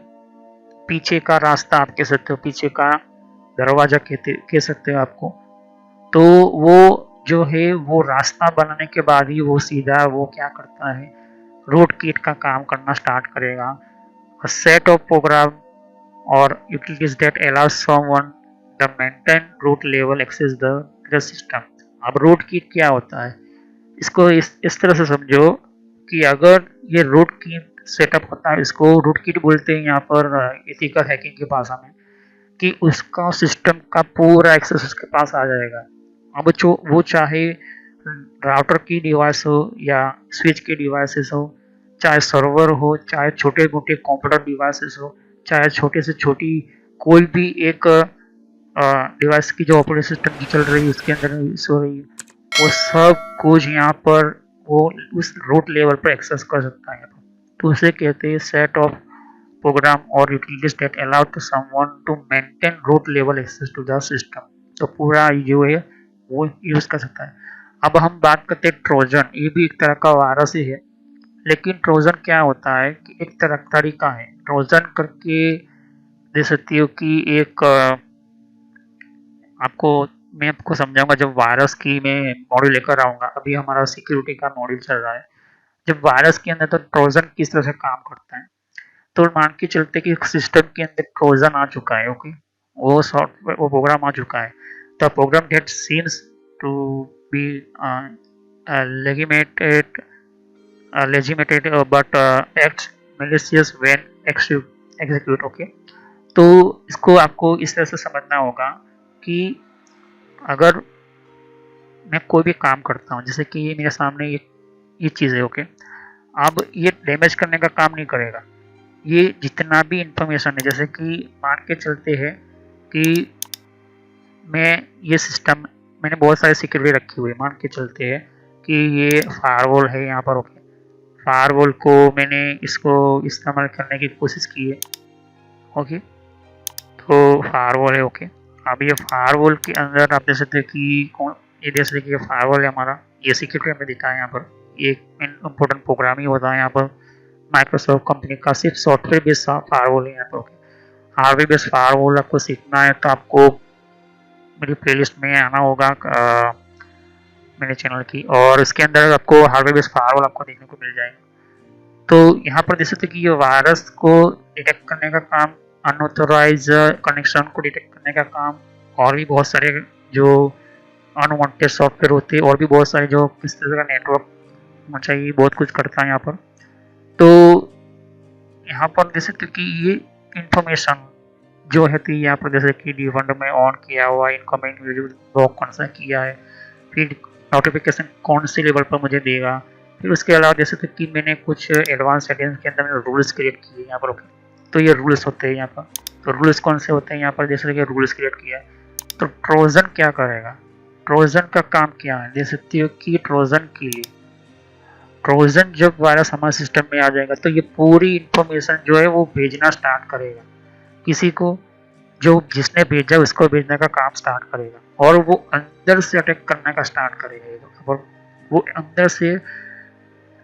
S1: पीछे का रास्ता आप कह सकते हो, पीछे का दरवाजा कह सकते हो आपको। तो वो जो है वो रास्ता बनाने के बाद ही वो सीधा वो क्या करता है, रूट किट का काम करना स्टार्ट करेगा। सेट ऑफ प्रोग्राम और utilities that allows someone the maintain root level access the system। अब रूट की क्या होता है, इसको इस तरह से समझो कि अगर ये रूट की सेटअप होता है, इसको रूट किट बोलते हैं यहाँ पर एथिकल हैकिंग की भाषा में, कि उसका सिस्टम का पूरा एक्सेस उसके पास आ जाएगा। अब जो वो चाहे राउटर की डिवाइस हो या स्विच की डिवाइसेस हो, चाहे सर्वर हो, चाहे छोटे मोटे कंप्यूटर डिवाइसेस हो, चाहे छोटे से छोटी कोई भी एक डिवाइस की जो ऑपरेटिंग सिस्टम की चल रही है उसके अंदर हो रही है, वो सब कुछ यहाँ पर वो उस रूट लेवल पर एक्सेस कर सकता है। तो उसे कहते हैं सेट ऑफ प्रोग्राम और utilities that allow to someone to maintain root level access to the system. तो पूरा जो है वो यूज कर सकता है। अब हम बात करते हैं ट्रोजन, ये भी एक तरह का वायरस ही है। लेकिन ट्रोजन क्या होता है कि एक तरह तरीका है ट्रोजन करके दे सकती हो कि एक आपको मैं आपको समझाऊंगा जब वायरस की मैं मॉड्यूल लेकर आऊंगा। अभी हमारा सिक्योरिटी का मॉड्यूल चल रहा है। जब वायरस के अंदर तो ट्रोजन किस तरह से काम करता है, तो मान के चलते कि सिस्टम के अंदर ट्रोजन आ चुका है। ओके, वो सॉफ्टवेयर वो प्रोग्राम आ चुका है। The program that seems to be legitimated but act malicious when execute। Okay, तो इसको आपको इस तरह से समझना होगा कि अगर मैं कोई भी काम करता हूँ, जैसे कि ये मेरे सामने ये चीज़ है। ओके, अब ये डैमेज करने का काम नहीं करेगा। ये जितना भी इंफॉर्मेशन है, जैसे कि मान के चलते हैं कि मैं ये सिस्टम मैंने बहुत सारे सिक्योरिटी रखी हुई है। मान के चलते हैं कि ये फायरवॉल है यहाँ पर। ओके, फायरवॉल को मैंने इसको इस्तेमाल करने की कोशिश की है। ओके, तो फायरवॉल है। ओके, अब ये फायरवॉल के अंदर आप देख सकते हैं कि कौन ये देख सकते हैं कि ये फायरवॉल है हमारा। ये सिक्योरिटी हमें दिखा है यहाँ पर। एक इम्पोर्टेंट प्रोग्राम ही होता है यहाँ पर माइक्रोसॉफ्ट कंपनी का, सिर्फ सॉफ्टवेयर बेस्ड फायरवॉल है यहाँ पर। हार्डवेयर बेस्ड फायरवॉल आपको सीखना है तो आपको मेरी प्लेलिस्ट में आना होगा मेरे चैनल की, और इसके अंदर आपको हार्डवेयर बेस्ड फायरवॉल आपको देखने को मिल जाएगा। तो यहाँ पर देख सकते कि ये वायरस को डिटेक्ट करने का काम, अनऑथोराइज कनेक्शन को डिटेक्ट करने का काम, और भी बहुत सारे जो अनवांटेड सॉफ्टवेयर होते हैं, और भी बहुत सारे जो किस तरह का नेटवर्क चाहिए, बहुत कुछ करता है यहाँ पर। तो यहाँ पर देख सकते कि ये इंफॉर्मेशन जो है थी यहाँ पर, जैसे कि डिफॉल्ट में ऑन किया हुआ, इनकमिंग वीडियो ब्लॉक कौन सा किया है, फिर नोटिफिकेशन कौन से लेवल पर मुझे देगा। फिर उसके अलावा जैसे कि मैंने कुछ एडवांस सेटिंग्स के अंदर मैंने रूल्स क्रिएट किए यहाँ पर। तो ये रूल्स होते हैं यहाँ पर। तो रूल्स कौन से होते हैं यहाँ पर, जैसे कि रूल्स क्रिएट किया है। तो ट्रोजन क्या करेगा, ट्रोजन का काम क्या है, देख सकते हो कि ट्रोजन के लिए ट्रोजन जब वायरस हमारे सिस्टम में आ जाएगा तो ये पूरी इंफॉर्मेशन जो है वो भेजना स्टार्ट करेगा किसी को, जो जिसने भेजा उसको भेजने का काम स्टार्ट करेगा, और वो अंदर से अटैक करने का स्टार्ट करेगा। और वो अंदर से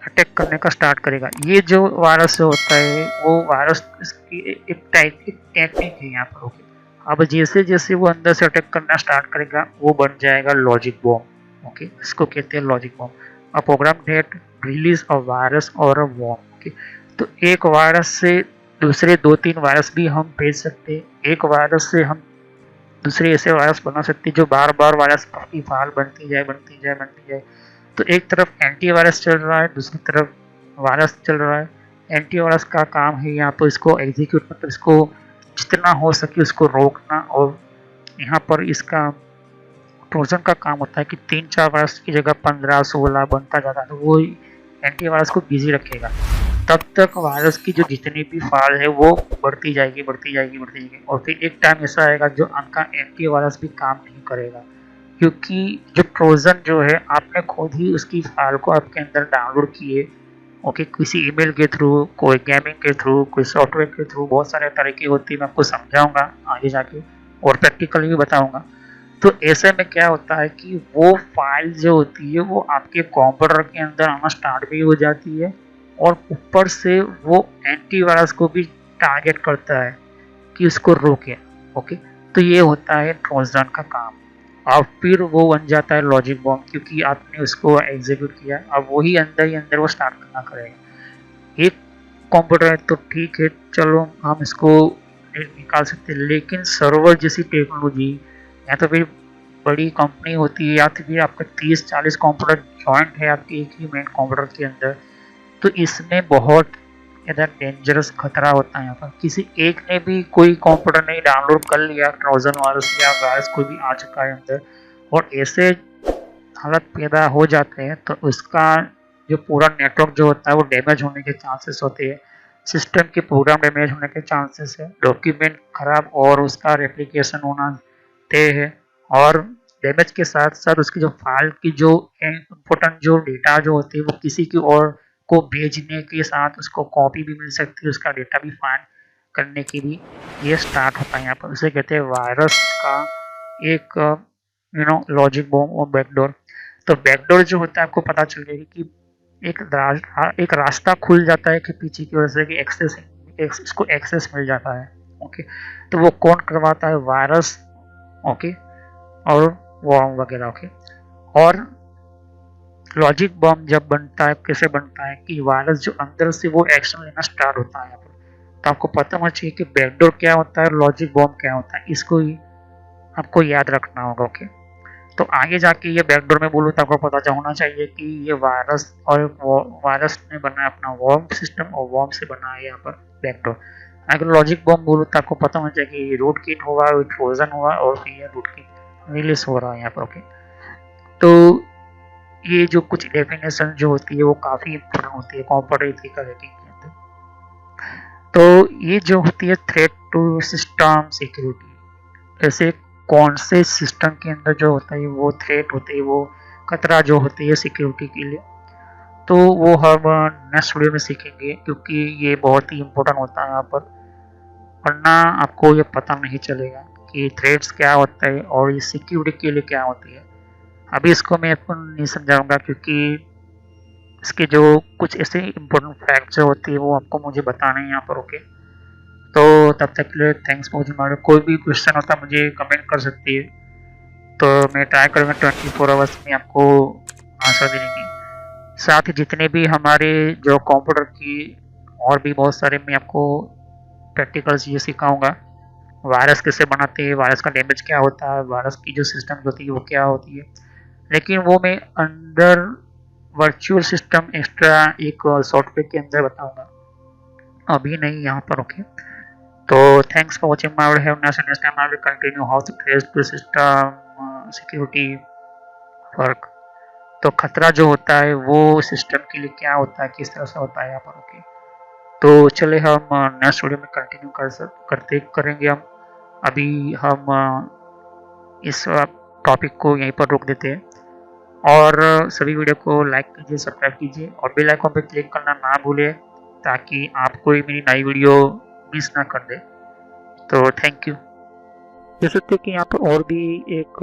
S1: अटैक करने का स्टार्ट करेगा। ये जो वायरस होता है वो वायरस इसकी एक टेक्निक है यहाँ पर। ओके, अब जैसे जैसे वो अंदर से अटैक करना स्टार्ट करेगा वो बन जाएगा लॉजिक बॉम्ब। ओके, इसको कहते हैं logic bomb. A program that release a virus or a bomb. Okay, तो एक वायरस से दूसरे 2-3 वायरस भी हम भेज सकते हैं। एक वायरस से हम दूसरे ऐसे वायरस बना सकते हैं जो बार बार वायरस की फाइल बनती जाए। तो एक तरफ एंटीवायरस चल रहा है, दूसरी तरफ वायरस चल रहा है। एंटीवायरस का काम है यहाँ पर इसको एग्जीक्यूट, मतलब इसको जितना हो सके उसको रोकना, और यहाँ पर इसका ट्रोजन का काम होता है कि 3-4 वायरस की जगह 15-16 बनता जाता है। तो वो एंटीवायरस को बिजी रखेगा। तब तक वायरस की जो जितनी भी फाइल है वो बढ़ती जाएगी। और फिर एक टाइम ऐसा आएगा जो आपका एंटीवायरस भी काम नहीं करेगा, क्योंकि जो ट्रोजन जो है आपने खुद ही उसकी फाइल को आपके अंदर डाउनलोड किए। ओके, किसी ईमेल के थ्रू, कोई गेमिंग के थ्रू, कोई सॉफ्टवेयर के थ्रू, बहुत सारे तरीके होती है। मैं आपको समझाऊंगा आगे जाके और प्रैक्टिकली भी बताऊंगा। तो ऐसे में क्या होता है कि वो फाइल जो होती है वो आपके कंप्यूटर के अंदर आना स्टार्ट भी हो जाती है, और ऊपर से वो एंटीवायरस को भी टारगेट करता है कि उसको रोके। ओके, तो ये होता है ट्रोजन का काम। और फिर वो बन जाता है लॉजिक बॉम्ब, क्योंकि आपने उसको एग्जीक्यूट किया। अब वही अंदर ही अंदर वो स्टार्ट करना करेगा। एक कंप्यूटर है तो ठीक है, चलो हम इसको निकाल सकते हैं, लेकिन सर्वर जैसी टेक्नोलॉजी या तो फिर बड़ी कंपनी होती है या तो फिर आपका 30-40 कंप्यूटर जॉइंट है आपके एक ही मेन कंप्यूटर के अंदर, तो इसमें बहुत इधर डेंजरस खतरा होता है। यहाँ पर किसी एक ने भी कोई कंप्यूटर नहीं डाउनलोड कर लिया, ट्रोजन वायरस या वायरस कोई भी आ चुका है अंदर, और ऐसे हालत पैदा हो जाते हैं, तो उसका जो पूरा नेटवर्क जो होता है वो डैमेज होने के चांसेस होते हैं, सिस्टम के प्रोग्राम डैमेज होने के चांसेस है, डॉक्यूमेंट खराब और उसका रेप्लिकेशन होना तय है, और डैमेज के साथ साथ उसकी जो फाइल की जो इम्पोर्टेंट जो डेटा जो होती है वो किसी की और को भेजने के साथ उसको कॉपी भी मिल सकती है, उसका डेटा भी फाइंड करने की भी ये स्टार्ट होता है। यहाँ पर उसे कहते हैं वायरस का एक लॉजिक बॉम्ब और बैकडोर। तो बैकडोर जो होता है आपको पता चल जाएगी कि एक रास्ता खुल जाता है कि पीछे की वजह से कि इसको एक्सेस मिल जाता है। ओके, तो वो कौन करवाता है? वायरस। ओके, और वॉर्म वगैरह। ओके, और लॉजिक बॉम्ब जब बनता है कैसे बनता है कि वायरस जो अंदर से वो एक्शन लेना स्टार्ट होता है यहाँ पर। तो आपको पता होना चाहिए कि बैकडोर क्या होता है, लॉजिक बॉम्ब क्या होता है, इसको ही आपको याद रखना होगा। ओके, तो आगे जाके ये बैकडोर में बोलूँ तो आपको पता होना चाहिए कि ये वायरस और वायरस ने बनाया अपना वॉर्म सिस्टम और वॉर्म से बना है यहाँ पर बैकडोर। अगर लॉजिक बॉम्ब बोलूँ तो आपको पता होना चाहिए कि रूट किट होगा, ट्रोजन होगा और फिर ये रूट किट रिलीज हो रहा है यहाँ पर। ओके, तो ये जो कुछ डेफिनेशन जो होती है वो काफ़ी इम्पोर्टेंट होती है कंप्यूटर एथिकल हैकिंग के अंदर। तो ये जो होती है थ्रेट टू सिस्टम सिक्योरिटी, ऐसे कौन से सिस्टम के अंदर जो होता है वो थ्रेट होते है, वो खतरा जो होती है सिक्योरिटी के लिए, तो वो हम नेक्स्ट वीडियो में सीखेंगे, क्योंकि ये बहुत ही इम्पोर्टेंट होता है यहाँ पर, वरना आपको ये पता नहीं चलेगा कि थ्रेट्स क्या होता है और ये सिक्योरिटी के लिए क्या होती है। अभी इसको मैं आपको नहीं समझाऊंगा, क्योंकि इसके जो कुछ ऐसे इम्पोर्टेंट फैक्ट्स जो होती है वो आपको मुझे बताने हैं यहाँ पर। ओके, तो तब तक के लिए थैंक्स फॉर वॉचिंग। कोई भी क्वेश्चन होता है मुझे कमेंट कर सकती है, तो मैं ट्राई करूँगा 24 आवर्स में आपको आंसर देने की। साथ ही जितने भी हमारे जो कंप्यूटर की और भी बहुत सारे मैं आपको प्रैक्टिकल चीज़ें सिखाऊंगा। वायरस कैसे बनाते हैं, वायरस का डैमेज क्या होता है, वायरस की जो सिस्टम होती है वो क्या होती है, लेकिन वो मैं अंदर वर्चुअल सिस्टम एक्स्ट्रा एक सॉफ्टवेयर के अंदर बताऊंगा, अभी नहीं यहाँ पर। ओके, तो thanks for watching my video. Next time I will continue how to trace the system security work. तो खतरा जो होता है वो सिस्टम के लिए क्या होता है, किस तरह से होता है यहाँ पर। ओके, तो चले हम नेक्स्ट वीडियो में कंटिन्यू करेंगे हम। अभी हम इस टॉपिक को यहीं पर रोक देते हैं, और सभी वीडियो को लाइक कीजिए, सब्सक्राइब कीजिए और बेल आइकन पर क्लिक करना ना भूलें, ताकि आप कोई मेरी नई वीडियो मिस ना कर दे। तो थैंक यू। जैसे कि यहाँ पर और भी एक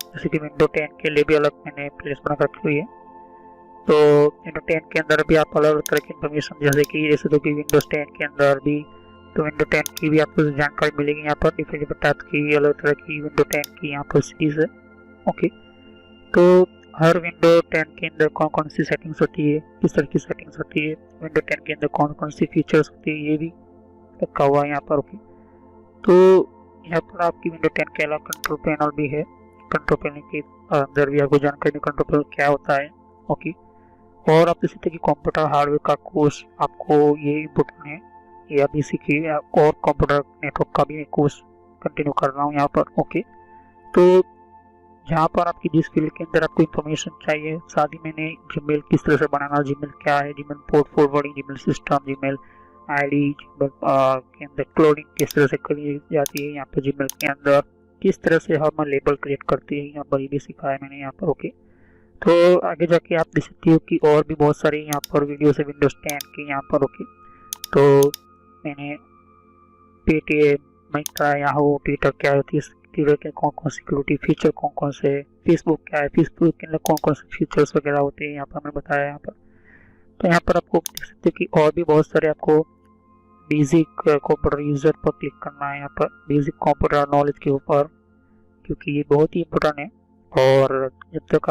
S1: जैसे कि विंडो 10 के लिए भी अलग मैंने प्लेलिस्ट बना रखी हुई है। तो विंडो 10 के अंदर भी आप अलग अलग तरह की इन्फॉर्मेशन, जैसे कि विंडोज 10 के अंदर भी, तो विंडो 10 की भी आपको जानकारी मिलेगी यहाँ पर। डिफरेंट टाइप की अलग तरह की विंडो 10 की यहाँ पर सीरीज है। ओके, तो हर विंडो 10 के अंदर कौन कौन सी सेटिंग्स होती है, किस तरह की सेटिंग्स होती है, विंडो 10 के अंदर कौन कौन सी फीचर्स होती है, ये भी रखा हुआ है यहाँ पर। ओके, तो यहाँ पर आपकी विंडो 10 के अलावा कंट्रोल पैनल भी है। कंट्रोल पैनल के अंदर भी आपको जानकारी कंट्रोल पैनल क्या होता है। ओके, और आप इसी तरह की कंप्यूटर हार्डवेयर का कोर्स आपको ये इम्पोर्टेंट है, ये अभी सीखिए। और कंप्यूटर नेटवर्क का भी कोर्स कंटिन्यू कर रहा हूँ यहाँ पर। ओके, तो जहाँ पर आपकी जिस फील्ड के अंदर आपको इन्फॉर्मेशन चाहिए, साथ ही मैंने जीमेल किस तरह से बनाना, जीमेल क्या है, Gmail port forwarding, Gmail system, Gmail ID, Gmail के अंदर क्लोनिंग किस तरह से करी जाती है, यहाँ पर जीमेल के अंदर किस तरह से हम लेबल क्रिएट करते हैं, यहाँ पर ये भी सिखाया मैंने यहाँ पर। ओके, तो आगे जाके आप देख सकते हो कि और भी बहुत सारे यहाँ पर वीडियो है विंडोज 10 के यहाँ पर। ओके, तो मैंने पेटीएम, मिंत्रा, याहू, ट्विटर क्या होती है, ट्विटर के कौन कौन सिक्योरिटी फीचर कौन कौन से, फेसबुक क्या है, फेसबुक के अंदर कौन कौन से फीचर्स वगैरह होते हैं यहाँ पर मैंने बताया यहाँ पर। तो यहाँ पर आपको देख सकते हो कि और भी बहुत सारे आपको बेसिक कंप्यूटर यूजर पर क्लिक करना है, यहाँ पर बेसिक कंप्यूटर नॉलेज के ऊपर क्योंकि ये बहुत ही इम्पोर्टेंट है। और जब तक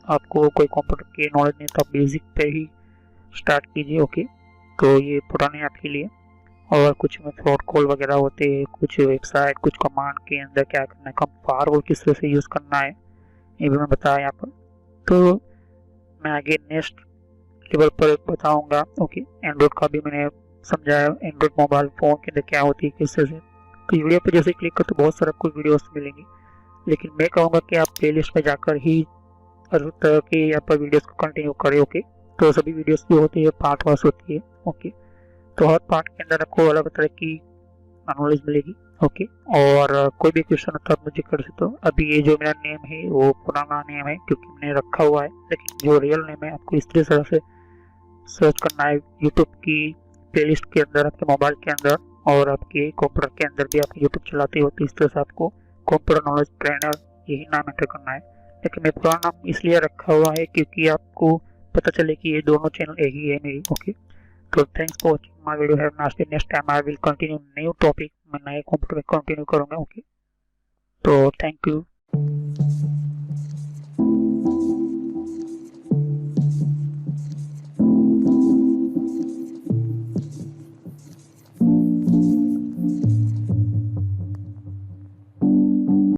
S1: आपको कोई कंप्यूटर की नॉलेज नहीं तो आप बेसिक पे ही स्टार्ट कीजिए। ओके, तो ये इम्पोर्टेंट है आपके लिए। और कुछ में फ्रॉड कॉल वगैरह होते हैं, कुछ वेबसाइट, कुछ कमांड के अंदर क्या करना है, कम फायरवॉल किस तरह से यूज़ करना है, ये भी मैं बताया यहाँ पर। तो मैं आगे नेक्स्ट लेवल पर बताऊंगा। ओके, एंड्रॉइड का भी मैंने समझाया, एंड्रॉइड मोबाइल फ़ोन के अंदर क्या होती है, किस तरह से। तो वीडियो पर जैसे क्लिक कर तो बहुत सारे आपको वीडियोस मिलेंगी, लेकिन मैं कहूँगा कि आप प्लेलिस्ट में जाकर ही हर तरह की यहाँ पर वीडियोस को कंटिन्यू करें। ओके, तो सभी वीडियोस जो होती है पार्ट वाइज होती है। ओके, तो हर पार्ट के अंदर आपको अलग तरह की नॉलेज मिलेगी। ओके, और कोई भी क्वेश्चन होता है आप मुझे कर सकते हो। अभी ये जो मेरा नेम है वो पुराना नेम है क्योंकि मैंने रखा हुआ है, लेकिन जो रियल नेम है आपको इस तरह से सर्च करना है यूट्यूब की प्लेलिस्ट के अंदर, आपके मोबाइल के अंदर, और आपके कंप्यूटर के अंदर भी आप यूट्यूब चलाते हो तो इस तरह से आपको कंप्यूटर नॉलेज ट्रेनर यही नाम एंटर करना है। लेकिन मैं पुराना नाम इसलिए रखा हुआ है क्योंकि आपको पता चले कि ये दोनों चैनल एक ही है मेरी। ओके, तो thanks for watching my video. Have nice day. Next time I will continue new topic, मैं नए कंप्यूटर में कंटिन्यू करूँगा। ओके, तो थैंक यू।